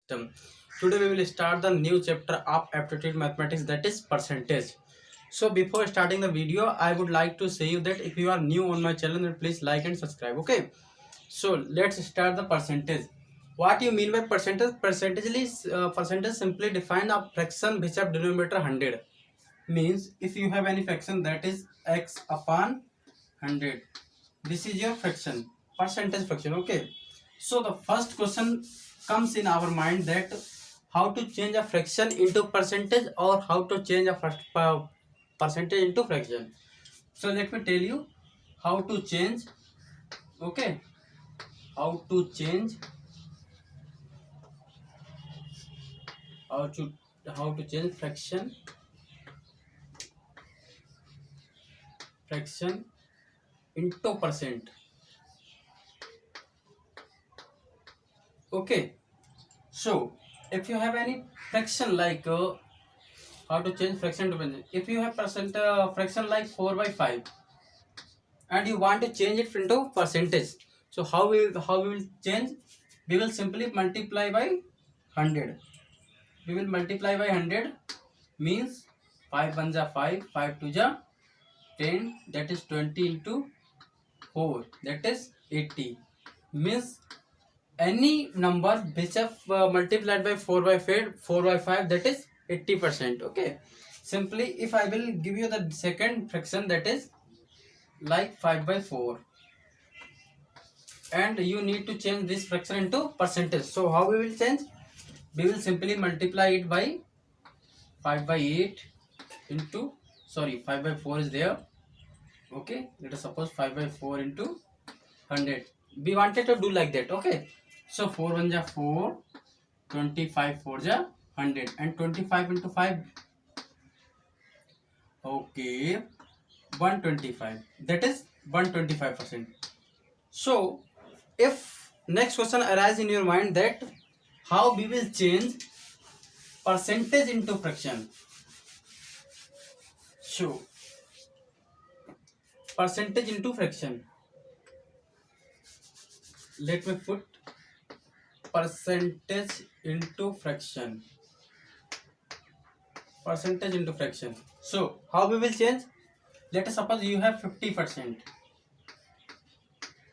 system. Today we will start the new chapter of aptitude mathematics, that is percentage. So before starting the video, I would like to say you that if you are new on my channel, then please like and subscribe. Okay, so let's start the percentage. What you mean by percentage? Percentage simply define a fraction which have denominator 100. Means if you have any fraction that is x upon 100, this is your fraction, percentage fraction. Okay, so the first question comes in our mind that how to change a fraction into percentage or how to change a percentage into fraction. So let me tell you how to change. Okay, how to change how to change fraction into percent. Okay, so if you have any fraction like how to change fraction to percent. If you have fraction like 4/5 and you want to change it into percentage, so how we will change? We will simply multiply by 100. We will multiply by 100, means 5 1 ja 5, 5 2 ja 10, that is 20 into 4, that is 80. Means any number which have multiplied by 4/5, that is 80%. Okay, simply if I will give you the second fraction, that is like 5/4, and you need to change this fraction into percentage. So how we will change? We will simply multiply it by 5/8 into, sorry, 5/4 is there. Okay, let us suppose 5/4 into 100. We wanted to do like that. Okay, so 4 1 ja 4, 25 4 ja 100, and 25 into 5, okay, 125, that is 125%. So if next question arises in your mind that how we will change percentage into fraction. So percentage into fraction, let me put percentage into fraction. Percentage into fraction. So how we will change? Let us suppose you have 50%.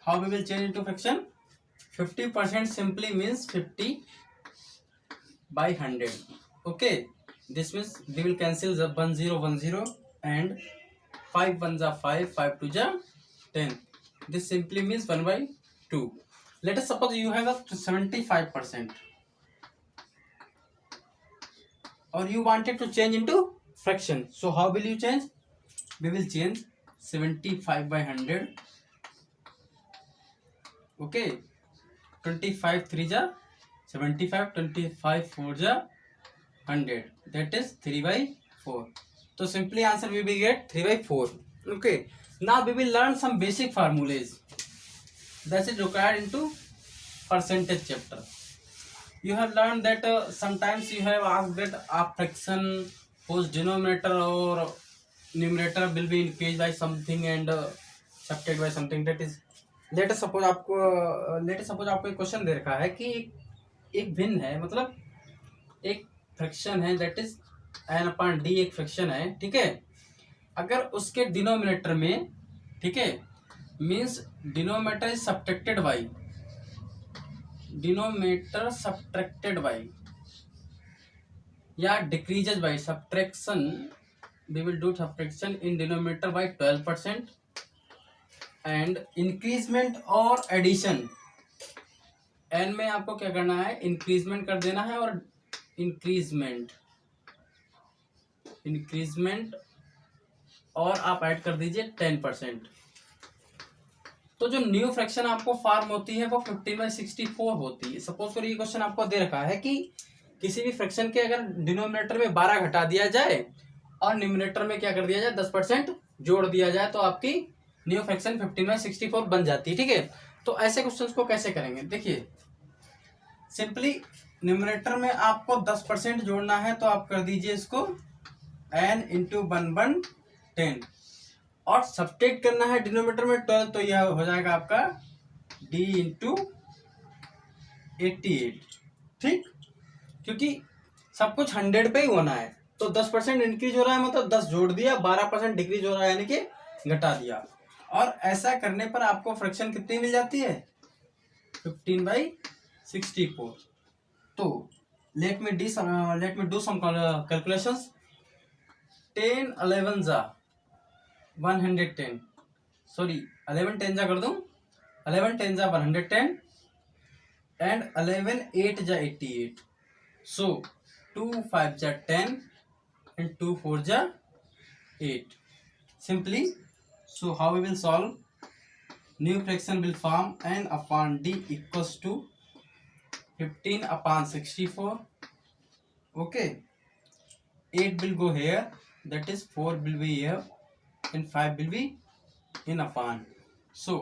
How we will change into fraction? 50% simply means 50 by 100. Okay, this means we will cancel the 1 0 1 0 and 5 1 ja 5, 5 2 ja 10. This simply means 1/2. Let us suppose you have a 75%, or you wanted to change into fraction. So how will you change? We will change 75 by 100. Okay, 25 3 ja 75, 25 4 ja 100, that is 3/4. So simply answer we will get 3/4. Okay, now we will learn some basic formulas that is required into percentage chapter. You have learned that sometimes you have asked that a fraction whose denominator or numerator will be increased by something and subtracted by something. That is, let us suppose आपको एक question दे रखा है कि एक भिन्न है, मतलब एक फ्रैक्शन है, दैट इज n/d, एक फ्रैक्शन है, ठीक है। अगर उसके डिनोमिनेटर में, ठीक है, means denominator is subtracted by, denominator subtracted by या decreases by subtraction, we will do subtraction in denominator by 12%, and increment और addition, n में आपको क्या करना है? इंक्रीजमेंट कर देना है, और इंक्रीजमेंट और आप ऐड कर दीजिए 10%। तो जो न्यू फ्रैक्शन आपको फॉर्म होती है वो 15/64 होती है। सपोज करिए ये क्वेश्चन आपको दे रखा है कि किसी भी फ्रैक्शन के अगर डिनोमिनेटर में 12 घटा दिया जाए और न्यूमिनेटर में क्या कर दिया जाए? 10% जोड़ दिया जाए, तो आपकी न्यू फ्रैक्शन 15/64 बन जाती है, ठीक है। तो ऐसे क्वेश्चंस को कैसे करेंगे? देखिए, सिंपली न्यूमिनेटर में आपको 10% जोड़ना है, तो आप कर दीजिए इसको n इंटू 1/10, और सब्ट्रैक्ट करना है डिनोमिनेटर में 12, तो यह हो जाएगा आपका d इंटू 88, ठीक। क्योंकि सब कुछ 100 पे ही होना है। तो 10% इंक्रीज हो रहा है मतलब 10 जोड़ दिया, 12% डिक्रीज हो रहा है यानी कि घटा दिया। और ऐसा करने पर आपको फ्रैक्शन कितनी मिल जाती है, 15/64। तो let me do some calculations. 10 11 जा 110, सॉरी 11 10 जा कर दूं, 11 10 जा 110 एंड 11 8 जा 88। सो 2 5 जा 10 and 2 4 ja 8. Simply, so how we will solve? New fraction will form n upon d equals to 15/64. Okay, 8 will go here, that is 4 will be here and 5 will be in upon. So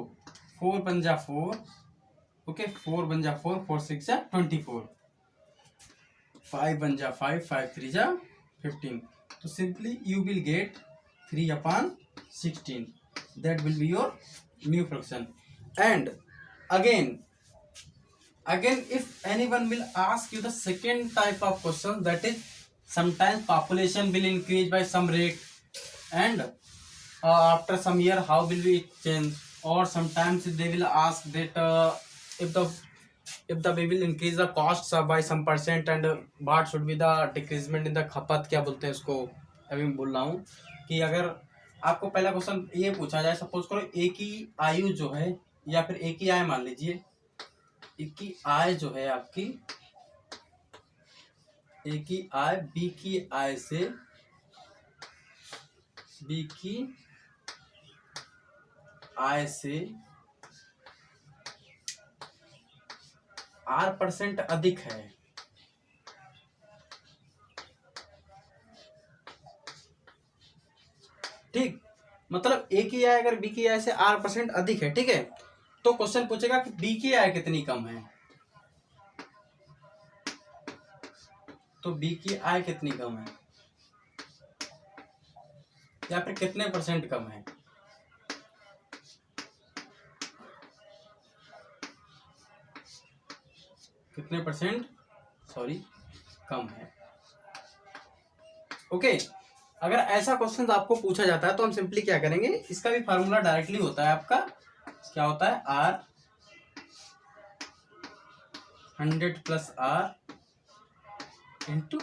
4 1 ja 4. Okay, 4 1 ja 4, 4 6 ja 24, 5 1 ja 5, 5 3 ja 15. So simply you will get 3/16. That will be your new fraction. And again if anyone will ask you the second type of question, that is sometimes population will increase by some rate and after some year how will it change, or sometimes they will ask that if the we will increase the costs by some percent and what should be the decreasement in the खपत, क्या बोलते हैं उसको, अभी मैं बोल रहा हूँ कि अगर आपको पहला क्वेश्चन ये पूछा जाए, सपोज करो ए की आयु जो है या फिर ए की आय मान लीजिए, ए की आय जो है आपकी, ए की आय बी की आय से, बी की आय से R% अधिक है, ठीक, मतलब ए की आय अगर बी की आय से R% अधिक है, ठीक है, तो क्वेश्चन पूछेगा कि बी की आय कितनी कम है, तो बी की आय कितनी कम है या फिर कितने % कम है, कितने % सॉरी कम है। ओके, अगर ऐसा क्वेश्चन आपको पूछा जाता है तो हम सिंपली क्या करेंगे, इसका भी फार्मूला डायरेक्टली होता है आपका, क्या होता है, R 100 + R ×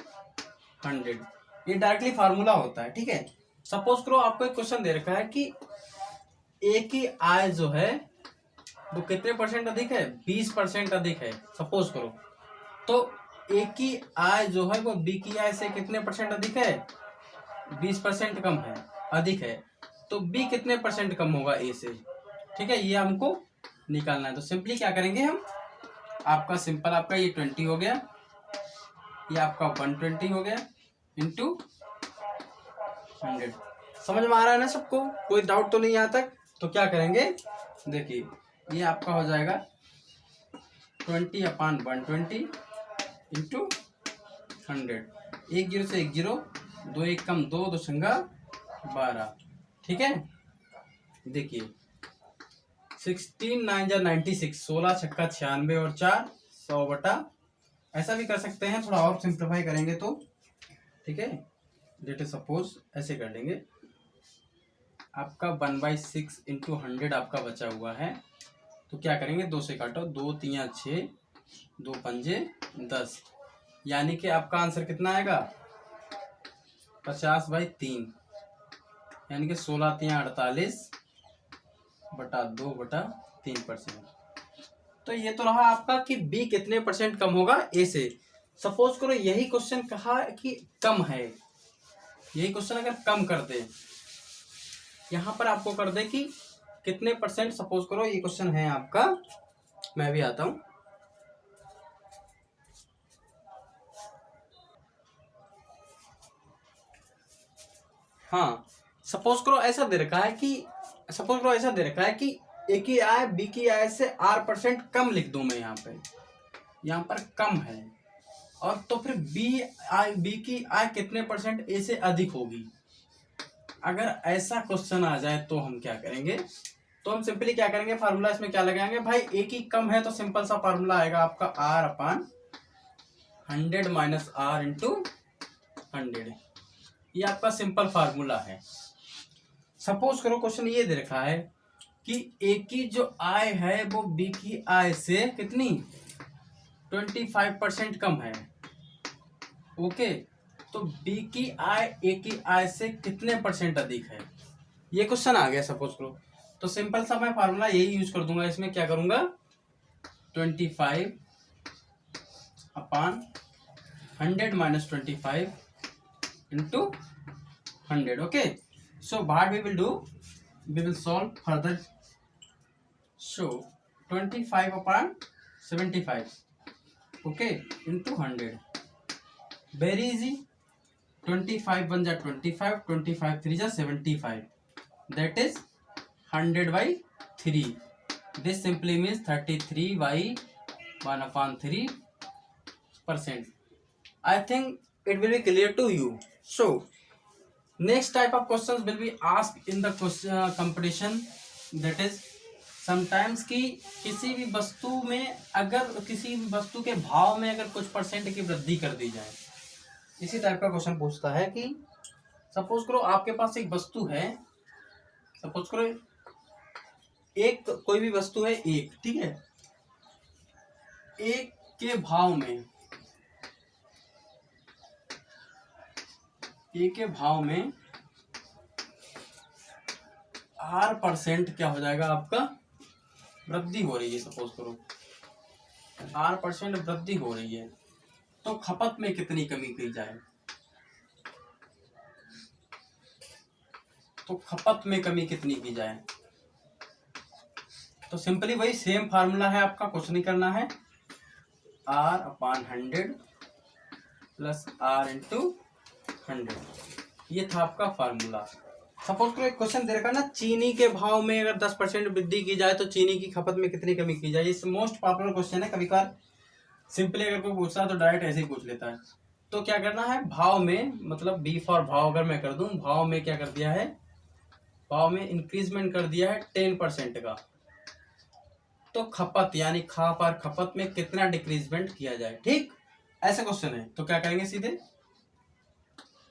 100, ये डायरेक्टली फार्मूला होता है, ठीक है। सपोज करो आपको एक क्वेश्चन दे रखा है कि ए की आय जो है वो कितने % अधिक है, 20% अधिक है, सपोज करो, तो ए की आय जो है वो बी की आय से कितने % अधिक है, 20% कम है, अधिक है, तो बी कितने % कम होगा ए से, ठीक है, ये हमको निकालना है। तो सिंपली क्या करेंगे हम, आपका सिंपल आपका ये 20 हो गया, ये आपका 120 हो गया इंटू 100। समझ में आ रहा है ना सबको, कोई डाउट तो नहीं यहाँ तक? तो क्या करेंगे, देखिए ये आपका हो जाएगा 20/120 इंटू 100, 1 0 से 1 0, 2 1 कम 2, 2 छंगा 12, ठीक है। देखिए 16 9 जा 96, 16 छक्का 96 और 4 100 बटा, ऐसा भी कर सकते हैं, थोड़ा और सिंप्लीफाई करेंगे तो, ठीक है, लेट अस सपोज ऐसे कर लेंगे, आपका 1/6 इंटू 100 आपका बचा हुआ है, तो क्या करेंगे, 2 से काटो, 2 3 6, 2 पंजे 10, यानी कि आपका आंसर कितना आएगा, 50/3, यानी कि 16 3 48 बटा 2 बटा 3%। तो ये तो रहा आपका कि बी कितने % कम होगा ए से। सपोज करो यही क्वेश्चन कहा कि कम है, यही क्वेश्चन अगर कम कर दे, यहाँ पर आपको कर दे कि कितने %, सपोज करो ये क्वेश्चन है आपका, मैं भी आता हूँ, हाँ, सपोज करो ऐसा दे रखा है कि, सपोज करो ऐसा दे रखा है कि ए की आय बी की आय से R% कम लिख दूं मैं, यहाँ पर कम है, और तो फिर बी की आय कितने % ए से अधिक होगी। अगर ऐसा क्वेश्चन आ जाए तो हम क्या करेंगे, तो हम सिंपली क्या करेंगे, फार्मूला इसमें क्या लगाएंगे भाई, ए की कम है तो सिंपल सा फार्मूला आएगा आपका R/100, 100 माइनस आर इंटू 100। ये आपका सिंपल फार्मूला है। सपोज करो क्वेश्चन ये दे रखा है कि ए की जो आय है वो बी की आय से कितनी 25% कम है। ओके, तो बी की आय ए की आय से कितने परसेंट अधिक है, ये क्वेश्चन आ गया सपोज करो। तो सिंपल सा मैं फार्मूला यही यूज कर दूंगा। इसमें क्या करूंगा 25 upon 100 minus 25 into 100। Okay, so what we will do, we will solve further. So 25 upon 75, okay, into 100, very easy। 25 1 जा 25, 25 3 जा 75, that is 100 by 3। this simply means 33 by 1 upon 3%। I think it will be clear to you। so next type of questions will be asked in the question competition, that is sometimes कि किसी भी वस्तु में अगर किसी भी वस्तु के भाव में अगर कुछ परसेंट की वृद्धि कर दी जाए, इसी टाइप का क्वेश्चन पूछता है कि सपोज करो आपके पास एक वस्तु है, सपोज करो एक कोई भी वस्तु है एक, ठीक है, एक के भाव में, एक के भाव में आर परसेंट क्या हो जाएगा आपका वृद्धि हो रही है। सपोज करो आर परसेंट वृद्धि हो रही है, तो खपत में कितनी कमी की जाए, तो खपत में कमी कितनी की जाए। तो सिंपली वही सेम फार्मूला है आपका, कुछ नहीं करना है, R upon 100 plus R into 100, ये था आपका फार्मूला। सपोज करो एक क्वेश्चन दे रखा ना, चीनी के भाव में अगर 10% वृद्धि की जाए तो चीनी की खपत में कितनी कमी की जाए। ये मोस्ट पॉपुलर क्वेश्चन है। कभी कभार सिंपली अगर कोई पूछता है तो डायरेक्ट ऐसे ही पूछ लेता है। तो क्या करना है, भाव में, मतलब बी फॉर भाव अगर मैं कर दूं, भाव में क्या कर दिया है, भाव में इंक्रीजमेंट कर दिया है 10% का, तो खपत यानी खा पर खपत में कितना डिक्रीजमेंट किया जाए। ठीक, ऐसा क्वेश्चन है। तो क्या करेंगे, सीधे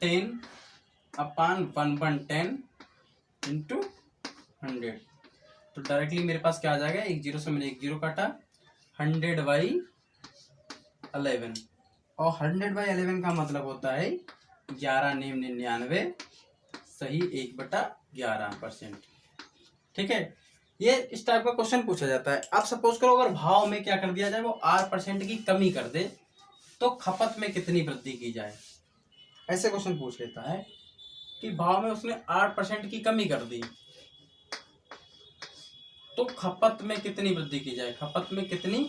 10 अपॉन 1/10 इंटू 100, तो डायरेक्टली मेरे पास क्या आ जाएगा, एक जीरो से मैंने एक जीरो काटा, 100 बाई 11, और 100 बाई 11 का मतलब होता है 11×99 सही 1/11%। ठीक है, ये इस टाइप का क्वेश्चन पूछा जाता है। अब सपोज करो अगर भाव में क्या कर दिया जाए, वो 8% की कमी कर दे, तो खपत में कितनी वृद्धि की जाए। ऐसे क्वेश्चन पूछ लेता है कि भाव में उसने 8% की कमी कर दी, तो खपत में कितनी वृद्धि की जाए, खपत में कितनी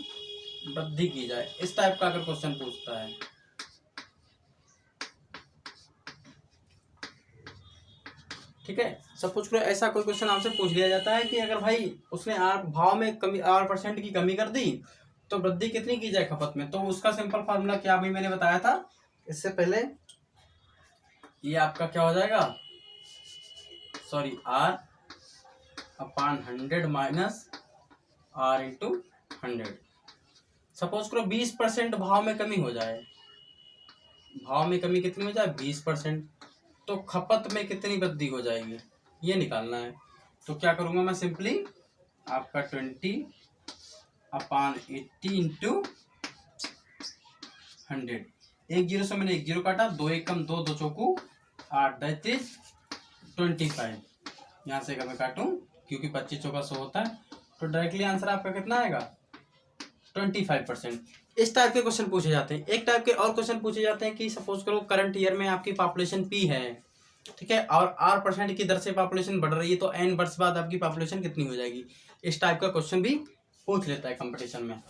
वृद्धि की जाए। इस टाइप का अगर क्वेश्चन पूछता है, ठीक है, सपोज करो ऐसा कोई क्वेश्चन आपसे पूछ लिया जाता है कि अगर भाई उसने भाव में कमी 8% की कमी कर दी, तो वृद्धि कितनी की जाए खपत में। तो उसका सिंपल फार्मूला क्या अभी मैंने बताया था इससे पहले, ये आपका क्या हो जाएगा, sorry R upon 100 minus R into 100। Suppose करो 20% भाव में कमी हो जाए, भाव में कमी कितनी हो जाए 20%, तो खपत में कितनी वृद्धि हो जाएगी, ये निकालना है। तो क्या करूंगा मैं, सिंपली आपका 20 अपॉन 80 इंटू 100, एक जीरो से मैंने एक जीरो काटा, 2 1 कम 2 2 चौकू 8, दैट इज 25। यहाँ से अगर मैं काटूं, क्योंकि 25 चौका 100 होता है, तो डायरेक्टली आंसर आपका कितना आएगा 25%। इस टाइप के क्वेश्चन पूछे जाते हैं। एक टाइप के और क्वेश्चन पूछे जाते हैं कि सपोज करो करंट ईयर में आपकी पॉपुलेशन P है, ठीक है, और 8% की दर से पॉपुलेशन बढ़ रही है, तो n वर्ष बाद आपकी पॉपुलेशन कितनी हो जाएगी। इस टाइप का क्वेश्चन भी पूछ लेता है कंपटीशन में।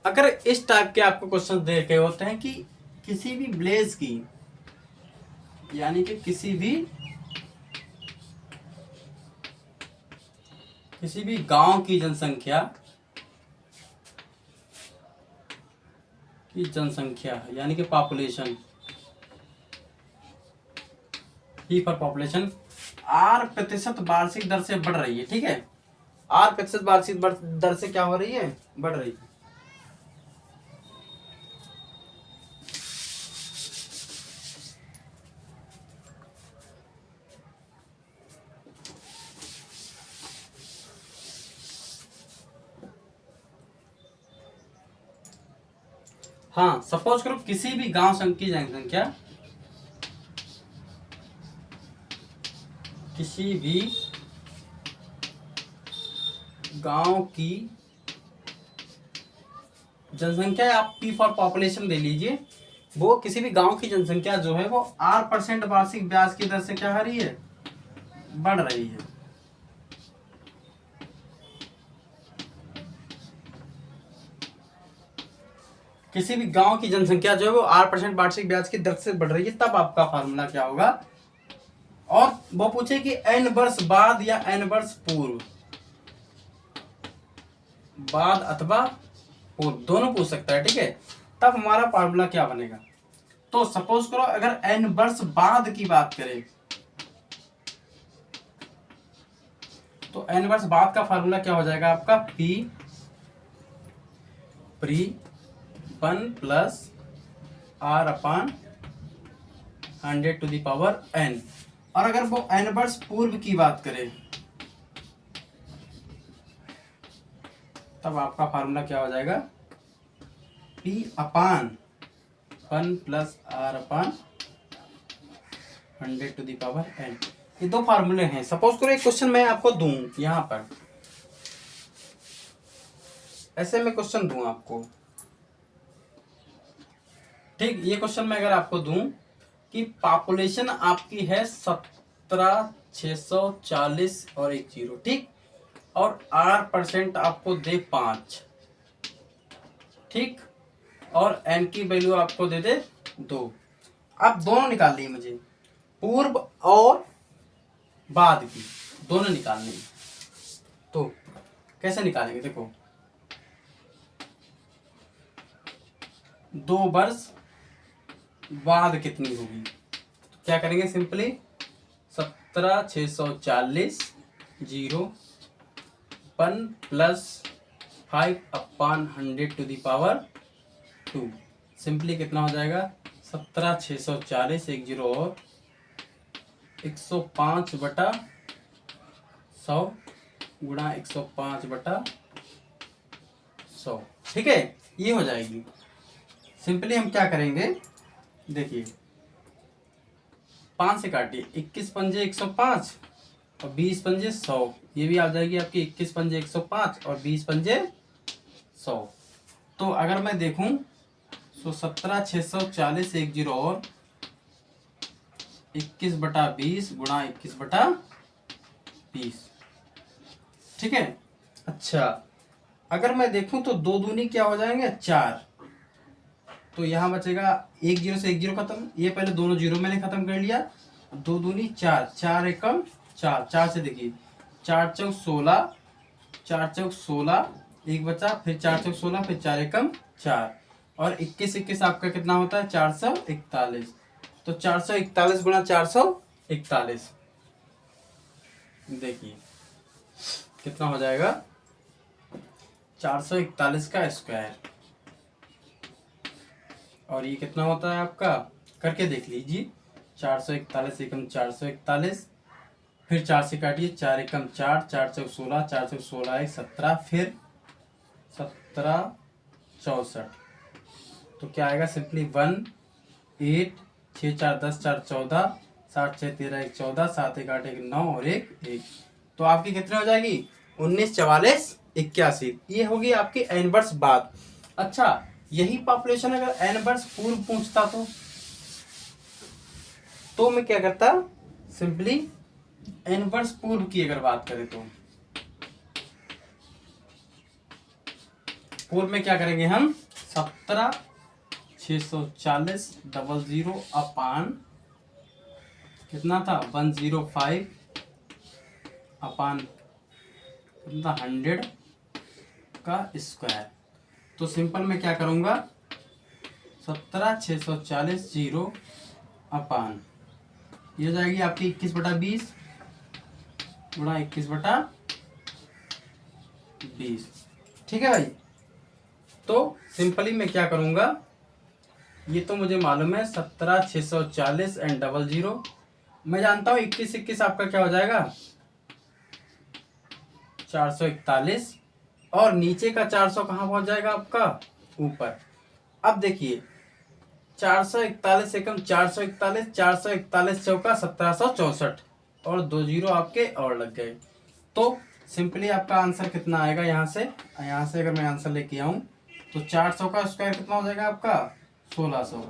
अगर इस टाइप के आपको क्वेश्चन दे के होते हैं कि किसी भी विलेज की, यानी कि किसी भी गांव की जनसंख्या यानी कि पॉपुलेशन, P पर पॉपुलेशन 8% वार्षिक दर से बढ़ रही है, ठीक है, 8% वार्षिक दर से क्या हो रही है, बढ़ रही है। हाँ सपोज करो किसी भी गांव की जनसंख्या, किसी भी गांव की जनसंख्या, आप पी फॉर पॉपुलेशन दे लीजिए, वो किसी भी गांव की जनसंख्या जो है वो 8% वार्षिक ब्याज की दर से क्या हो रही है, बढ़ रही है। किसी भी गांव की जनसंख्या जो है वो 8% वार्षिक ब्याज की दर से बढ़ रही है, तब आपका फार्मूला क्या होगा। और वो पूछे कि n वर्ष बाद या n वर्ष पूर्व, बाद अथवा पूर्व दोनों पूछ सकता है, ठीक है। तब हमारा फार्मूला क्या बनेगा। तो सपोज करो अगर n वर्ष बाद की बात करें तो n वर्ष बाद का फार्मूला क्या हो जाएगा आपका, p प्री 1 plus r upon 100 to the power n। और अगर वो n वर्ष पूर्व की बात करें तब आपका फार्मूला क्या हो जाएगा, p upon 1 plus r upon 100 to the power n। ये दो फार्मूले हैं। सपोज करो एक क्वेश्चन मैं आपको दूं, यहां पर ऐसे में क्वेश्चन दूं आपको, ठीक। ये क्वेश्चन मैं अगर आपको दूं कि पॉपुलेशन आपकी है 17,640 और 1 0, ठीक, और R% आपको दे 5, ठीक, और n की वैल्यू आपको दे दे 2। अब दोनों निकालनी है मुझे, पूर्व और बाद की दोनों निकालनी है। तो कैसे निकालेंगे, देखो 2 वर्ष बाद कितनी होगी, तो क्या करेंगे simply 17,640 0 1 plus 5 upon 100 to the power 2, simply कितना हो जाएगा 17,640 1 0 और 105 बटा 100 गुणा 105 बटा 100, ठीक है, ये हो जाएगी। सिंपली हम क्या करेंगे, देखिए 5 से काटिए, 21 पंजे 105 और 20 पंजे 100, ये भी आ जाएगी आपकी 21 पंजे 105 और 20 पंजे 100। तो अगर मैं देखूं तो 17,640 1 0 और 21 बटा 20 गुणा 21 बटा 20, ठीक है। अच्छा अगर मैं देखूं तो 2 दूनी क्या हो जाएंगे 4, तो यहाँ बचेगा 1 0 से 1 0 खत्म, ये पहले दोनों जीरो मैंने खत्म कर लिया, 2 दूनी 4 4 एकम 4 4 से देखिए 4 चौक 16 4 चौक 16 एक बचा, फिर 4 चौक 16 फिर 4 एकम 4 और 21 21 आपका कितना होता है 441, तो 441 गुणा 441, देखिए कितना हो जाएगा 441 का स्क्वायर, और ये कितना होता है आपका, करके देख लीजिए 441 एकम 441, फिर 4 से काटिए 4 एकम 4 4 चौक 16 4 चौक 16 1 17, फिर 17 64, तो क्या आएगा सिंपली 1 8 6 4 10 4 14 7 6 13 1 14 7 1 8 1 9 और 1 1, तो आपकी कितनी हो जाएगी 19 44 81, ये होगी आपकी n वर्ष बाद। अच्छा यही पॉपुलेशन अगर n वर्ष पूर्व पूछता तो मैं क्या करता, सिंपली n वर्ष पूर्व की अगर बात करें तो पूर्व में क्या करेंगे हम 17,640 00 अपान कितना था 105 अपान कितना 100 का स्क्वायर, तो सिंपल में क्या करूंगा 17,640 0 अपान ये हो जाएगी आपकी 21 बटा 20 गुणा 21 बटा 20, ठीक है भाई। तो सिंपली मैं क्या करूंगा, ये तो मुझे मालूम है 17,640 एंड 00, मैं जानता हूँ 21 21 आपका क्या हो जाएगा 441, और नीचे का 400 कहाँ पहुंच जाएगा आपका ऊपर। अब देखिए 441 से कम 441, 441 चौका 1764 और 2 जीरो आपके और लग गए। तो सिंपली आपका आंसर कितना आएगा यहाँ से अगर मैं आंसर लेके आऊँ तो 400 का स्क्वायर कितना हो जाएगा आपका 1600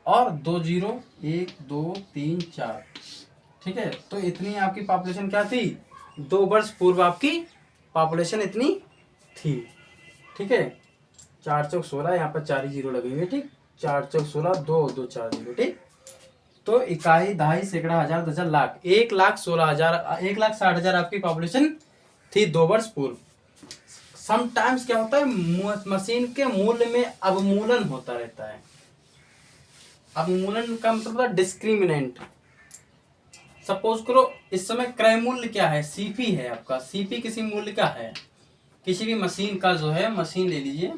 और 2 जीरो 1 2 3 4। ठीक है, तो इतनी आपकी पॉपुलेशन क्या थी, 2 वर्ष पूर्व आपकी पॉपुलेशन इतनी थी। ठीक है, 4 चौक 16, यहाँ पर 4 ही जीरो लगेंगे। ठीक, 4 चौक 16, 2 2 4 जीरो। ठीक, तो इकाई दहाई सैकड़ा हजार दशक लाख 1,16,000 1,60,000 आपकी पॉपुलेशन थी 2 वर्ष पूर्व। समटाइम्स क्या होता है, मशीन के मूल्य में अवमूलन होता रहता है। अवमूलन का मतलब डिस्क्रिमिनेंट। सपोज करो इस समय क्रय मूल्य क्या है, सीपी है आपका। सीपी किसी मूल्य का है, किसी भी मशीन का जो है, मशीन ले लीजिए,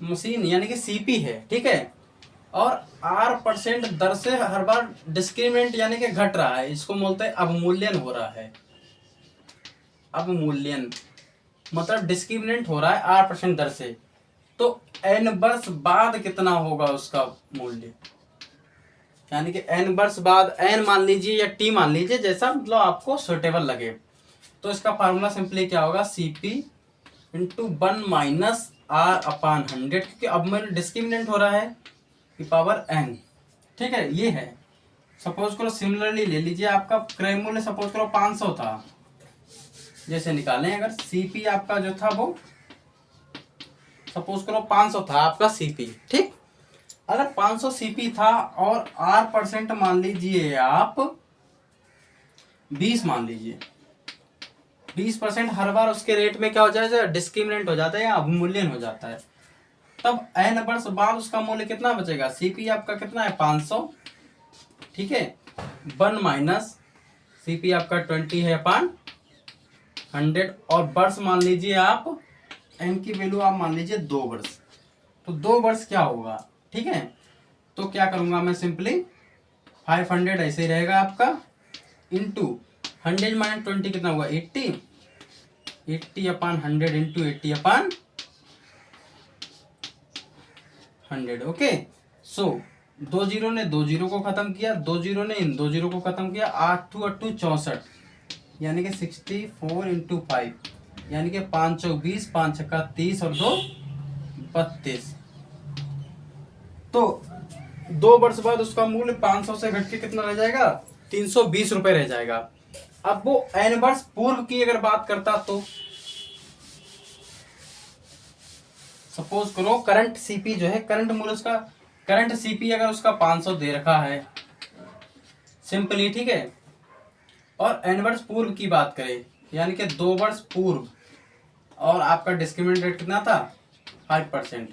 मशीन यानी कि सीपी है। ठीक है, और R% दर से हर बार डिस्क्रिमिनेंट यानी कि घट रहा है, इसको बोलते हैं अवमूल्यन हो रहा है। अवमूल्यन मतलब डिस्क्रिमिनेंट हो रहा है R% दर से। तो n वर्ष बाद कितना होगा उसका मूल्य, यानी कि n वर्ष बाद, n मान लीजिए या t मान लीजिए, जैसा मतलब आपको सुटेबल लगे। तो इसका फार्मूला सिंपली क्या होगा, CP इंटू 1 माइनस R/100, क्योंकि अब मेरे डिस्क्रिमिनेंट हो रहा है की पावर n। ठीक है, ये है। सपोज करो सिमिलरली ले लीजिए, आपका क्रय मूल्य सपोज करो 500 था, जैसे निकालें अगर CP आपका जो था वो सपोज करो 500 था आपका CP। ठीक, अगर 500 CP था और R% मान लीजिए आप 20 मान लीजिए, 20% हर बार उसके रेट में क्या हो जाएगा, डिस्क्रिमिनेंट हो जाता है या अवमूल्यन हो जाता है। तब n वर्ष बाद उसका मूल्य कितना बचेगा, CP आपका कितना है 500। ठीक है, 1 माइनस CP आपका 20 है अपान 100, और वर्ष मान लीजिए आप, n की वैल्यू आप मान लीजिए 2 वर्ष। तो 2 वर्ष क्या होगा। ठीक है, तो क्या करूंगा मैं, सिंपली 500 ऐसे ही रहेगा आपका, इंटू 100 माइनस 20 कितना हुआ 80, 80 अपान 100 इंटू 80 अपान 100। ओके, सो 2 जीरो ने 2 जीरो को खत्म किया, 2 जीरो ने इन 2 जीरो को खत्म किया, 8 2 64, यानी कि 64 इंटू 5, यानी कि 5 चौक 20, 5 छक्का 30 और 2 32। तो 2 वर्ष बाद उसका मूल्य 500 से घट के कितना रह जाएगा, 320 रुपए रह जाएगा। अब वो n वर्ष पूर्व की अगर बात करता तो सपोज करो करंट CP जो है, करंट मूल्य उसका, करंट CP अगर उसका 500 दे रखा है सिंपली। ठीक है, और n वर्ष पूर्व की बात करें, यानी कि 2 वर्ष पूर्व, और आपका डिस्क्रिमिनेंट रेट कितना था 5%।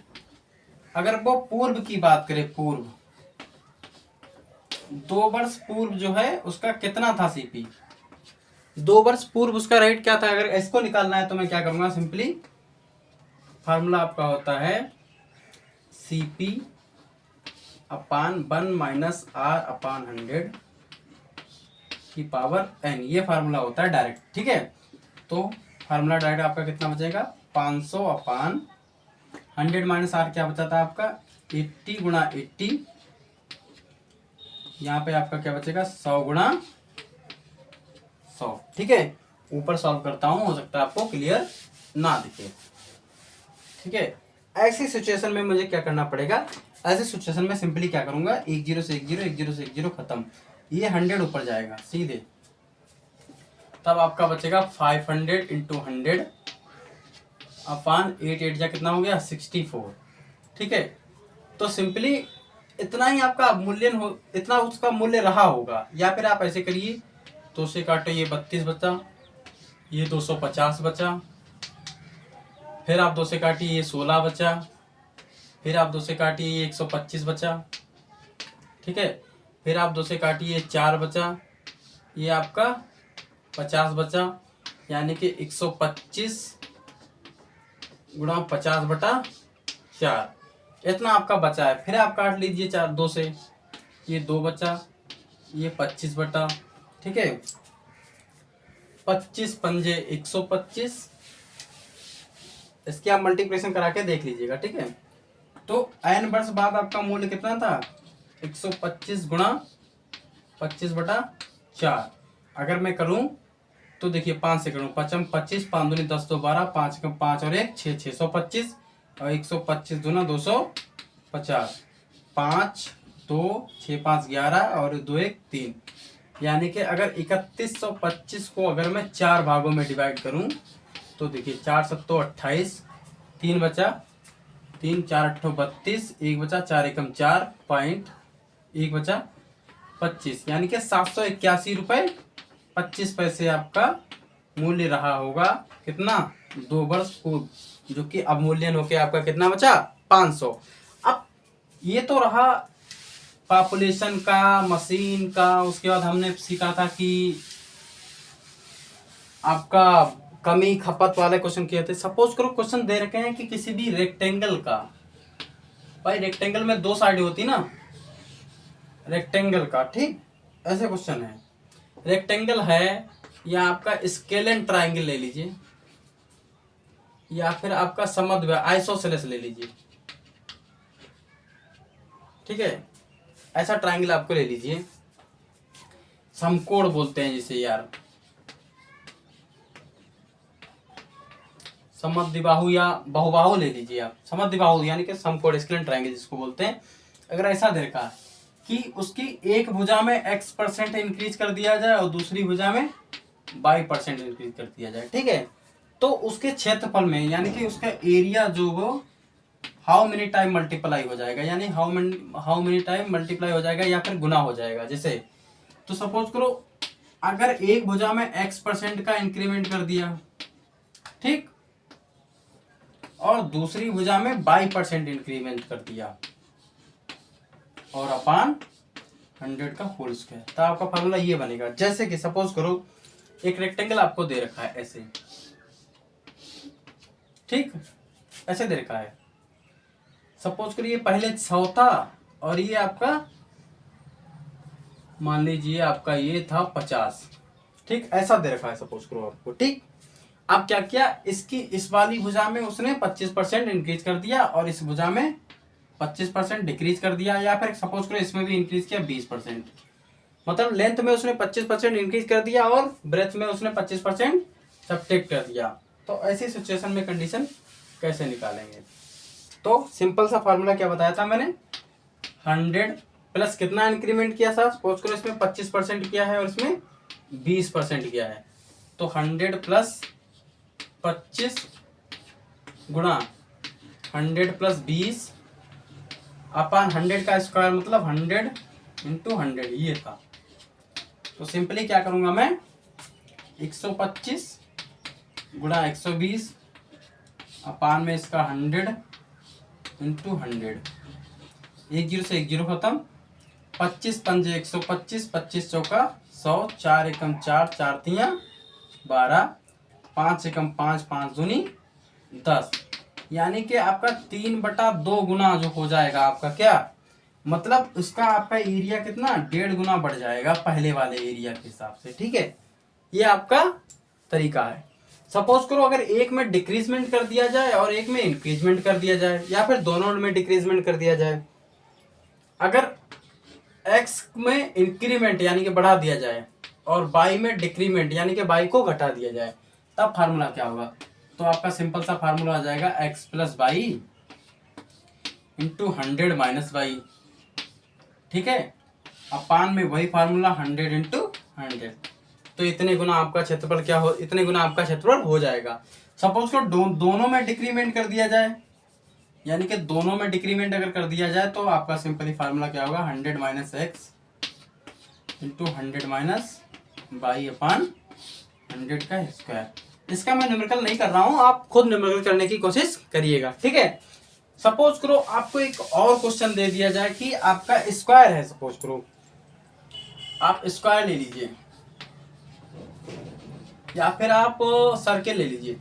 अगर वो पूर्व की बात करें, पूर्व 2 वर्ष पूर्व जो है उसका कितना था CP, 2 वर्ष पूर्व उसका रेट क्या था। अगर इसको निकालना है तो मैं क्या करूंगा, सिंपली फार्मूला आपका होता है CP अपान 1 माइनस R/100 की पावर n, ये फार्मूला होता है डायरेक्ट। ठीक है, तो फार्मूला डायरेक्ट आपका कितना बचेगा, 500 अपान 100 माइनस R क्या बचा था आपका 80 गुणा 80, यहाँ पे आपका क्या बचेगा 100 गुणा 100। ठीक है, ऊपर सॉल्व करता हूं, हो सकता है आपको क्लियर ना दिखे। ठीक है, ऐसी सिचुएशन में मुझे क्या करना पड़ेगा, ऐसी सिचुएशन में सिंपली क्या करूंगा, 1 0 से 1 0, 1 0 से 1 0 खत्म, ये 100 ऊपर जाएगा सीधे, तब आपका बचेगा 500 इंटू 100 अपान 8 8 जा कितना हो गया 64। ठीक है, तो सिंपली इतना ही आपका मूल्यन हो, इतना उसका मूल्य रहा होगा। या फिर आप ऐसे करिए, 2 से काटो ये 32 बचा, ये 250 बचा, फिर आप 2 से काटिए ये 16 बचा, फिर आप 2 से काटिए ये 125 बचा। ठीक है, फिर आप 2 से काटिए ये 4 बचा, ये आपका 50 बचा, यानी कि 125 गुणा 50 बटा 4, इतना आपका बचा है। फिर आप काट लीजिए 4 2 से, ये 2 बचा, ये 25 बटा, ठीक है 25 पंजे 125, इसकी आप मल्टीप्लिकेशन करा के देख लीजिएगा, ठीक है। तो n वर्ष बाद आपका मूल्य कितना था, 125 गुणा 25/4। अगर मैं करूं तो देखिए 5 से करूं, 5 25, 5 दूनी 10, 2 12, 5 कम 5 और 1 6, 625 और 125 दूना 250, 5 2 6 5 11 और 2 1 3। यानी कि अगर 3125 को अगर मैं 4 भागों में डिवाइड करूं तो देखिए 4 7 28, 3 बचा 3 4 8 32, 1 बचा 4 एकम 4 पॉइंट 1 बचा 25, यानी कि 781 रुपये 25 पैसे आपका मूल्य रहा होगा। कितना, 2 वर्ष पूर्व, जो कि अवमूल्यन होके आपका कितना बचा, 500। अब ये तो रहा पॉपुलेशन का, मशीन का। उसके बाद हमने सीखा था कि आपका कमी खपत वाले क्वेश्चन किए थे। सपोज करो क्वेश्चन दे रखे हैं कि किसी भी रेक्टेंगल का, भाई रेक्टेंगल में 2 साइड होती ना, रेक्टेंगल का, ठीक, ऐसे क्वेश्चन है। रेक्टेंगल है या आपका स्केलेन ट्राइंगल ले लीजिए, या फिर आपका समद्विबाहु आइसोसेलेस ले लीजिए, ठीक है। ऐसा ट्राइंगल आपको ले लीजिए, समकोण बोलते हैं जिसे यार, समद्विबाहु या बहुबाहु ले लीजिए आप। समद्विबाहु यानी कि समकोण, स्केलेन ट्राइंगल जिसको बोलते हैं। अगर ऐसा दे रखा है कि उसकी एक भुजा में x% इंक्रीज कर दिया जाए और दूसरी भुजा में y% इंक्रीज कर दिया जाए, ठीक है, तो उसके क्षेत्रफल में, यानी कि उसका एरिया जो वो हाउ मेनी टाइम मल्टीप्लाई हो जाएगा, यानी हाउ मेनी टाइम मल्टीप्लाई हो जाएगा या फिर गुना हो जाएगा। जैसे तो सपोज करो अगर एक भुजा में x% का इंक्रीमेंट कर दिया, ठीक, और दूसरी भुजा में y% इंक्रीमेंट कर दिया और अपान 100 का होल स्क्वायर, तो आपका फार्मूला ये बनेगा। जैसे कि सपोज करो एक रेक्टेंगल आपको दे रखा है ऐसे, ठीक, ऐसे दे रखा है। सपोज करिए पहले 100 था और ये आपका मान लीजिए आपका ये था 50, ठीक, ऐसा दे रखा है सपोज करो आपको, ठीक। अब क्या किया, इसकी इस वाली भुजा में उसने 25% इंक्रीज कर दिया और इस भुजा में 25% डिक्रीज कर दिया, या फिर सपोज करो इसमें भी इंक्रीज किया 20%। मतलब लेंथ में उसने 25% इंक्रीज कर दिया और ब्रेथ में उसने 25% सब्ट्रैक्ट कर दिया। तो ऐसी सिचुएशन में कंडीशन कैसे निकालेंगे, तो सिंपल सा फार्मूला क्या बताया था मैंने, 100 प्लस कितना इंक्रीमेंट किया था, सपोज करो इसमें 25% किया है और इसमें 20% किया है, तो 100 प्लस 25 गुणा 100 प्लस 20 अपान 100 का स्क्वायर, मतलब 100 इंटू 100, ये था। तो सिंपली क्या करूंगा मैं, 125 गुणा 120 अपान में इसका 100 इंटू 100, 1 0 से 1 0 खत्म, 25 पंजे 125, 25 चौका 100, 4 एकम 4, 4 तियां 12, 5 एकम 5, 5 दूनी 10, यानी कि आपका 3/2 गुना जो हो जाएगा आपका क्या, मतलब उसका आपका एरिया कितना, 1.5 गुना बढ़ जाएगा पहले वाले एरिया के हिसाब से, ठीक है। ये आपका तरीका है। सपोज करो अगर एक में डिक्रीजमेंट कर दिया जाए और एक में इंक्रीजमेंट कर दिया जाए, या फिर दोनों में डिक्रीजमेंट कर दिया जाए। अगर x में इंक्रीमेंट यानी कि बढ़ा दिया जाए और y में डिक्रीमेंट यानी कि y को घटा दिया जाए, तब फार्मूला क्या होगा, तो आपका सिंपल सा फार्मूला आ जाएगा x plus Y into 100 minus Y, ठीक है, अपान में वही फार्मूला 100 इंटू 100। तो इतने गुना आपका क्षेत्रफल क्या हो, इतने गुना आपका क्षेत्रफल हो जाएगा। सपोज को दोनों में डिक्रीमेंट कर दिया जाए, यानी कि दोनों में डिक्रीमेंट अगर कर दिया जाए तो आपका सिंपली फार्मूला क्या होगा, 100 minus x into 100 minus y upon 100 का स्क्वायर। इसका मैं न्यूमेरिकल नहीं कर रहा हूं, आप खुद न्यूमेरिकल करने की कोशिश करिएगा, ठीक है। सपोज करो आपको एक और क्वेश्चन दे दिया जाए कि आपका स्क्वायर है, सपोज करो आप स्क्वायर ले लीजिए या फिर आप सर्किल ले लीजिए,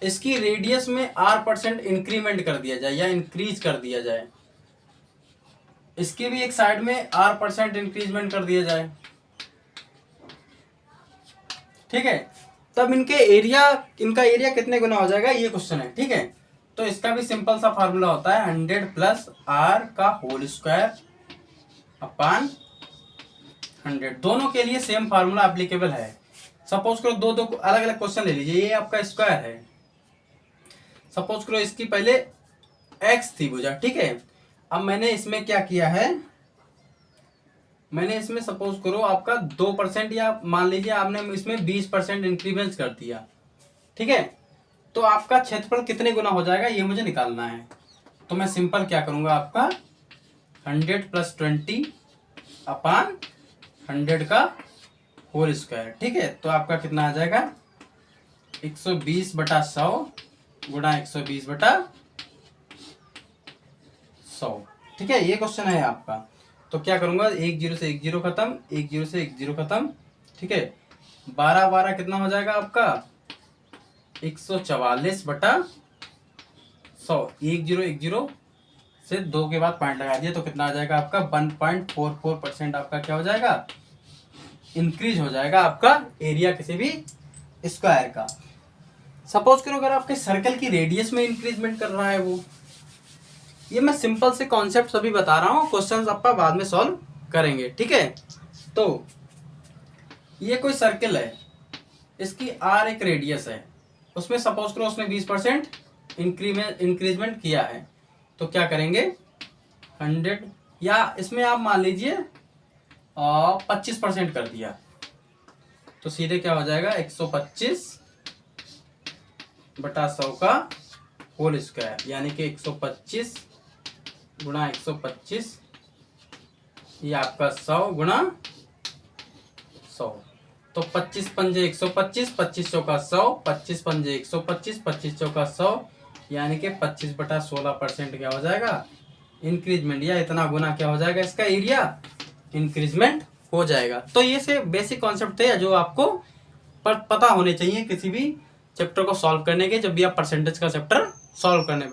इसकी रेडियस में r% इंक्रीमेंट कर दिया जाए या इंक्रीज कर दिया जाए, इसकी भी एक साइड में r% इंक्रीजमेंट कर दिया जाए, ठीक है। तब इनका एरिया कितने गुना हो जाएगा, ये क्वेश्चन है। ठीक है, तो इसका भी सिंपल सा फार्मूला होता है 100 प्लस r का होल स्क्वायर अपान 100। दोनों के लिए सेम फार्मूला एप्लीकेबल है। सपोज करो दो अलग अलग क्वेश्चन ले लीजिए। ये आपका स्क्वायर है, सपोज करो इसकी पहले x थी भुजा। ठीक है, अब मैंने इसमें क्या किया है, मैंने इसमें सपोज करो आपका 2% या मान लीजिए आपने इसमें 20% इंक्रीमेंट कर दिया। ठीक है, तो आपका क्षेत्रफल कितने गुना हो जाएगा ये मुझे निकालना है। तो मैं सिंपल क्या करूंगा, आपका 100 प्लस 20 अपान 100 का होल स्क्वायर। ठीक है, तो आपका कितना आ जाएगा 120 बटा 100 गुणा 120 बटा 100। ठीक है, ये क्वेश्चन है आपका। तो क्या करूंगा, 1 0 से 1 0 खत्म, 1 0 से 1 0 खत्म। ठीक है, 12 12 कितना हो जाएगा आपका 144 बटा 100। 1 0 1 0 से 2 के बाद पॉइंट लगा दिया तो कितना आ जाएगा आपका 1.44% आपका क्या हो जाएगा, इंक्रीज हो जाएगा आपका एरिया किसी भी स्क्वायर का। सपोज करो अगर आपके सर्कल की रेडियस में इंक्रीजमेंट कर रहा है वो, ये मैं सिंपल से कॉन्सेप्ट सभी बता रहा हूँ, क्वेश्चंस आपका बाद में सॉल्व करेंगे। ठीक है, तो ये कोई सर्कल है, इसकी r एक रेडियस है, उसमें सपोज करो उसने 20% इंक्रीजमेंट किया है। तो क्या करेंगे 100 या इसमें आप मान लीजिए 25% कर दिया तो सीधे क्या हो जाएगा 125 बटा 100 का होल स्क्वायर, यानी कि 125 गुणा 125 ये आपका 100 गुणा 100। तो 25 पंजे 125, 25 चौका 100, 25 पंजे 125, 25 चौका 100, यानी कि 25 बटा 16% क्या हो जाएगा इंक्रीजमेंट, या इतना गुना क्या हो जाएगा इसका एरिया इंक्रीजमेंट हो जाएगा। तो ये से बेसिक कॉन्सेप्ट थे जो आपको पता होने चाहिए किसी भी चैप्टर को सॉल्व करने के, जब भी आप परसेंटेज का चैप्टर सॉल्व करने